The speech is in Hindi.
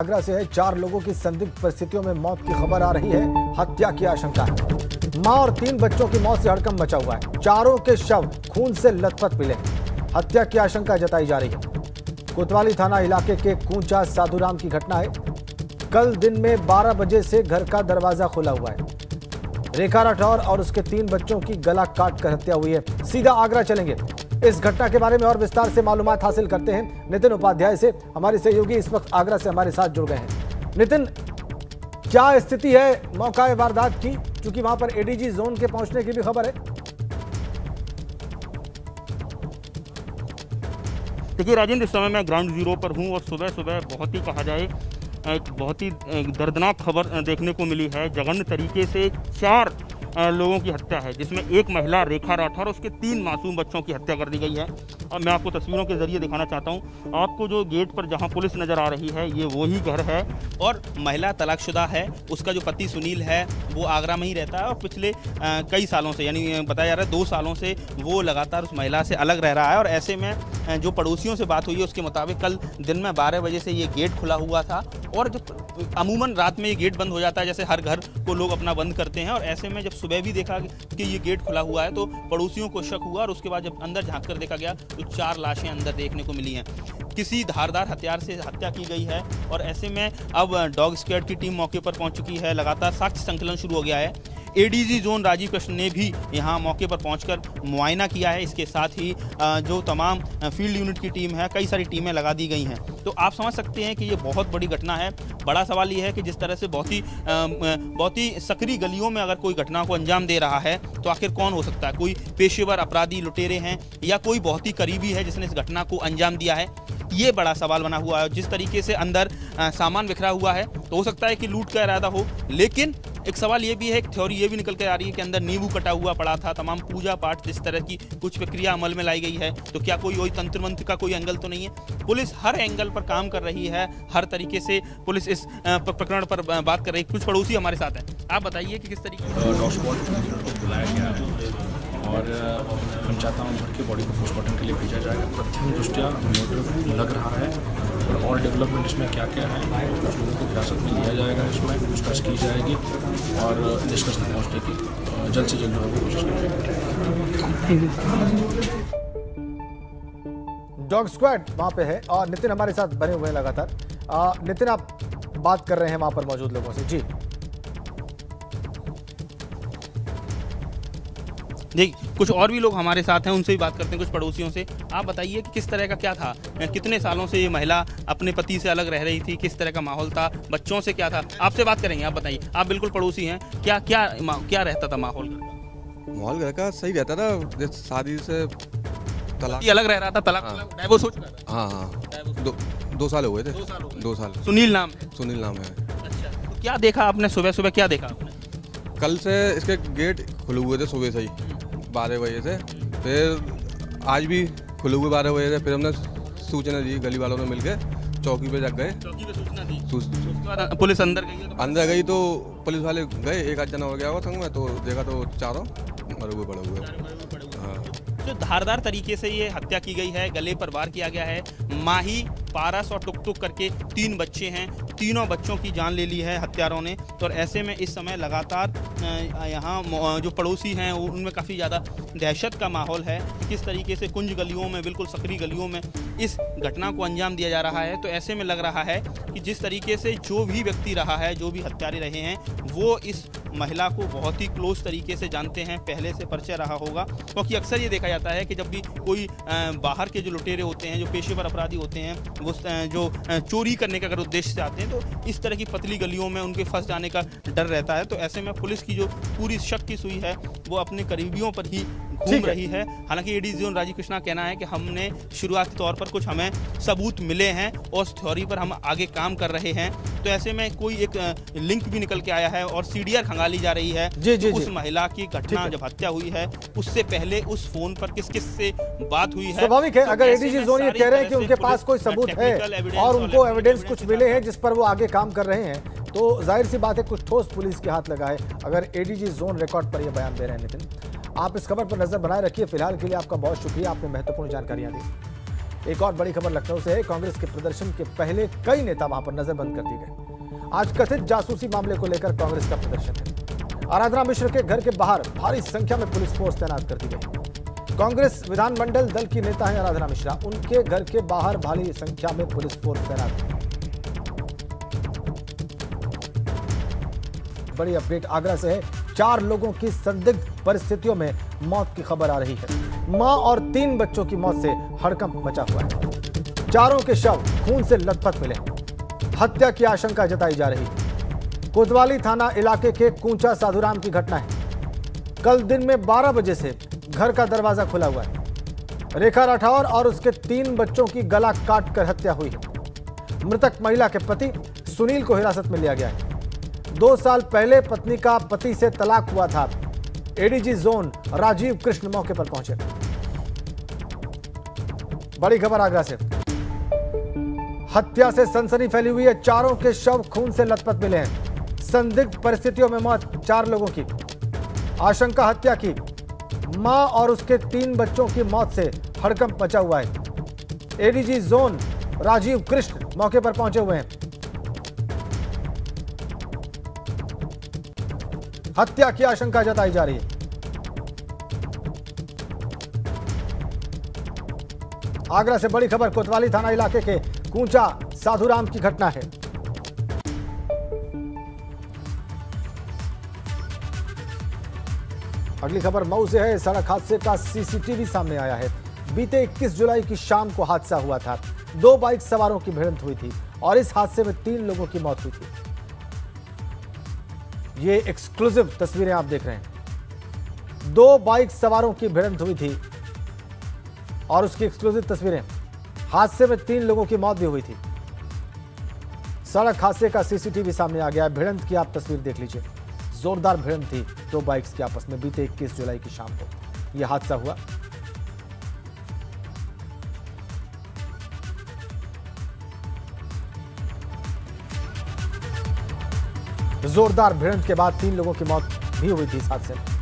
आगरा से है। 4 लोगों की संदिग्ध परिस्थितियों में मौत की खबर आ रही है। हत्या की आशंका है। मां और 3 बच्चों की मौत से हड़कंप मचा हुआ है। चारों के शव खून से लथपथ मिले। हत्या की आशंका जताई जा रही है। कोतवाली थाना इलाके के कूंचा साधुराम की घटना है। कल दिन में 12 बजे से घर का दरवाजा खुला हुआ है। रेखा राठौर और उसके 3 बच्चों की गला काट कर हत्या हुई है। सीधा आगरा चलेंगे। इस घटना के बारे में और विस्तार से मालूमात हासिल करते हैं नितिन उपाध्याय से। हमारे सहयोगी इस वक्त आगरा से हमारे साथ जुड़ गए हैं। नितिन, क्या स्थिति है मौका वारदात की, क्योंकि वहां पर एडीजी जोन के पहुंचने की भी खबर है। देखिए राजेंद्र, इस समय मैं ग्राउंड जीरो पर हूं और सुबह सुबह बहुत ही कहा जाए एक बहुत ही दर्दनाक खबर देखने को मिली है। जघन्य तरीके से 4 लोगों की हत्या है, जिसमें एक महिला रेखा राठौर और उसके 3 मासूम बच्चों की हत्या कर दी गई है। और मैं आपको तस्वीरों के जरिए दिखाना चाहता हूं। आपको जो गेट पर जहां पुलिस नज़र आ रही है, ये वही घर है। और महिला तलाकशुदा है। उसका जो पति सुनील है वो आगरा में ही रहता है और पिछले कई सालों से, यानी बताया जा रहा है 2 सालों से वो लगातार उस महिला से अलग रह रहा है। और ऐसे में जो पड़ोसियों से बात हुई है उसके मुताबिक कल दिन में 12 बजे से ये गेट खुला हुआ था। और जो अमूमन रात में ये गेट बंद हो जाता है, जैसे हर घर को लोग अपना बंद करते हैं। और ऐसे में जब सुबह भी देखा कि ये गेट खुला हुआ है तो पड़ोसियों को शक हुआ। और उसके बाद जब अंदर झांक कर देखा गया तो 4 लाशें अंदर देखने को मिली हैं। किसी धारदार हथियार से हत्या की गई है। और ऐसे में अब डॉग स्क्वाड की टीम मौके पर पहुंच चुकी है। लगातार साक्ष्य संकलन शुरू हो गया है। एडीजी जोन राजीव कृष्ण ने भी यहां मौके पर पहुंचकर मुआयना किया है। इसके साथ ही जो तमाम फील्ड यूनिट की टीम है, कई सारी टीमें लगा दी गई हैं। तो आप समझ सकते हैं कि ये बहुत बड़ी घटना है। बड़ा सवाल ये है कि जिस तरह से बहुत ही सकरी गलियों में अगर कोई घटना को अंजाम दे रहा है तो आखिर कौन हो सकता है? कोई पेशेवर अपराधी लुटेरे हैं या कोई बहुत ही करीबी है जिसने इस घटना को अंजाम दिया है? ये बड़ा सवाल बना हुआ है। जिस तरीके से अंदर सामान बिखरा हुआ है तो हो सकता है कि लूट का इरादा हो। लेकिन एक सवाल ये भी है, एक थ्योरी ये भी निकल के आ रही है कि अंदर नींबू कटा हुआ पड़ा था। तमाम पूजा पाठ जिस तरह की कुछ प्रक्रिया अमल में लाई गई है, तो क्या कोई वही तंत्र मंत्र का कोई एंगल तो नहीं है? पुलिस हर एंगल पर काम कर रही है। हर तरीके से पुलिस इस प्रकरण पर बात कर रही है। कुछ पड़ोसी हमारे साथ हैं, आप बताइए कि किस तरीके से डॉग स्क्वाड को बुलाया गया है और हम चाहता हूँ घर की बॉडी को पोस्टमार्टम के लिए भेजा जाएगा। प्रथम दृष्टया मोटिव लग रहा है और डेवलपमेंट इसमें क्या क्या है, कुछ लोगों को हिरासत में लिया जाएगा, इसमें पूछताछ की जाएगी और निष्कर्ष तक पहुँचने की जल्द से जल्द जो है वो कोशिश करेंगे। डॉग स्क्वाड वहां पे है और नितिन हमारे साथ बने हुए हैं लगातार। नितिन, आप बात कर रहे हैं वहां पर मौजूद लोगों से। जी देखिए, कुछ और भी लोग हमारे साथ हैं, उनसे भी बात करते हैं, कुछ पड़ोसियों से। आप बताइए कि किस तरह का क्या था? कितने सालों से ये महिला अपने पति से अलग रह रही थी? किस तरह का माहौल था? बच्चों से क्या था? आपसे बात करेंगे, आप बताइए। आप बिल्कुल पड़ोसी हैं, क्या रहता था माहौल? माहौल घर का सही रहता था। शादी से तलाक ये अलग रह रहा था, तलाक डाइवोर्स हो चुका था? हाँ, 2 साल हो गए थे। 2 साल। सुनील नाम है? सुनील नाम है। अच्छा, तो क्या देखा आपने सुबह सुबह? क्या देखा आपने? कल से इसके गेट खुले हुए थे सुबह से ही 12 बजे से। फिर आज भी खुले हुए 12 बजे से। फिर हमने सूचना दी, गली वालों ने मिलकर चौकी पे गए। चौकी पे सूचना दी, उसके बाद पुलिस अंदर गई? अंदर गई तो पुलिस वाले गए, 1 आध जना हो गया हुआ संग में, तो देखा तो 4 मरे हुए पड़े हुए। हाँ, जो धारदार तरीके से ये हत्या की गई है, गले पर वार किया गया है। माही, पारस और टुक टुक करके 3 बच्चे हैं। तीनों बच्चों की जान ले ली है हत्यारों ने। तो ऐसे में इस समय लगातार यहाँ जो पड़ोसी हैं उनमें काफ़ी ज़्यादा दहशत का माहौल है। किस तरीके से कुंज गलियों में, बिल्कुल सकरी गलियों में इस घटना को अंजाम दिया जा रहा है। तो ऐसे में लग रहा है कि जिस तरीके से जो भी व्यक्ति रहा है, जो भी हत्यारे रहे हैं, वो इस महिला को बहुत ही क्लोज तरीके से जानते हैं, पहले से परिचय रहा होगा। क्योंकि अक्सर ये देखा जाता है कि जब भी कोई बाहर के जो लुटेरे होते हैं, जो पेशेवर अपराधी होते हैं, वो जो चोरी करने का अगर उद्देश्य से आते हैं तो इस तरह की पतली गलियों में उनके फंस जाने का डर रहता है। तो ऐसे में पुलिस की जो पूरी शक की सुई है वो अपने करीबियों पर ही घूम रही है। हालांकि एडीजी जोन राजीव कृष्णा कहना है कि हमने शुरुआती तौर पर कुछ हमें सबूत मिले हैं और उस थ्योरी पर हम आगे काम कर रहे हैं। तो ऐसे में कोई एक लिंक भी निकल के आया है और सीडीआर खंगाली जा रही है। जी, उस महिला की घटना जब हत्या हुई है उससे पहले उस फोन पर किस किस से बात हुई है। स्वाभाविक है, अगर एडीजी जोन ये कह रहे हैं कि उनके पास कोई सबूत है और उनको एविडेंस कुछ मिले हैं जिस पर वो आगे काम कर रहे हैं, तो जाहिर सी बात है कुछ ठोस पुलिस के हाथ लगा है अगर एडीजी जोन रिकॉर्ड पर यह बयान दे रहे हैं। नितिन, आप इस खबर पर नजर बनाए रखिए। फिलहाल के लिए आपका बहुत शुक्रिया, आपने महत्वपूर्ण जानकारियां दी। एक और बड़ी खबर लखनऊ से है। कांग्रेस के प्रदर्शन के पहले कई नेता वहां पर नजरबंद कर दिए गए। आज कथित जासूसी मामले को लेकर कांग्रेस का प्रदर्शन है। आराधना मिश्र के घर के बाहर भारी संख्या में पुलिस फोर्स तैनात कर दी गई। कांग्रेस विधानमंडल दल की नेता है आराधना मिश्रा, उनके घर के बाहर भारी संख्या में पुलिस फोर्स तैनात। बड़ी अपडेट आगरा से है। 4 लोगों की संदिग्ध परिस्थितियों में मौत की खबर आ रही है। मां और 3 बच्चों की मौत से हड़कंप मचा हुआ है। चारों के शव खून से लथपथ मिले। हत्या की आशंका जताई जा रही है। कोतवाली थाना इलाके के कूंचा साधुराम की घटना है। कल दिन में 12 बजे से घर का दरवाजा खुला हुआ है। रेखा राठौर और उसके 3 बच्चों की गला काटकर हत्या हुई है। मृतक महिला के पति सुनील को हिरासत में लिया गया है। 2 साल पहले पत्नी का पति से तलाक हुआ था। एडीजी जोन राजीव कृष्ण मौके पर पहुंचे। बड़ी खबर आगरा से। हत्या से सनसनी फैली हुई है। चारों के शव खून से लथपथ मिले हैं। संदिग्ध परिस्थितियों में मौत 4 लोगों की। आशंका हत्या की। मां और उसके 3 बच्चों की मौत से हड़कंप मचा हुआ है। एडीजी जोन राजीव कृष्ण मौके पर पहुंचे हुए हैं। हत्या की आशंका जताई जा रही है। आगरा से बड़ी खबर। कोतवाली थाना इलाके के कूंचा साधुराम की घटना है। अगली खबर मऊ से है। सड़क हादसे का सीसीटीवी सामने आया है। बीते 21 जुलाई की शाम को हादसा हुआ था। 2 बाइक सवारों की भिड़ंत हुई थी और इस हादसे में 3 लोगों की मौत हुई थी। ये एक्सक्लूसिव तस्वीरें आप देख रहे हैं। 2 बाइक सवारों की भिड़ंत हुई थी और उसकी एक्सक्लूसिव तस्वीरें। हादसे में 3 लोगों की मौत भी हुई थी। सड़क हादसे का सीसीटीवी सामने आ गया। भिड़ंत की आप तस्वीर देख लीजिए। जोरदार भिड़ंत थी 2 बाइक्स की आपस में। बीते 21 जुलाई की शाम को यह हादसा हुआ। जोरदार भिड़ंत के बाद 3 लोगों की मौत भी हुई थी इस हादसे में।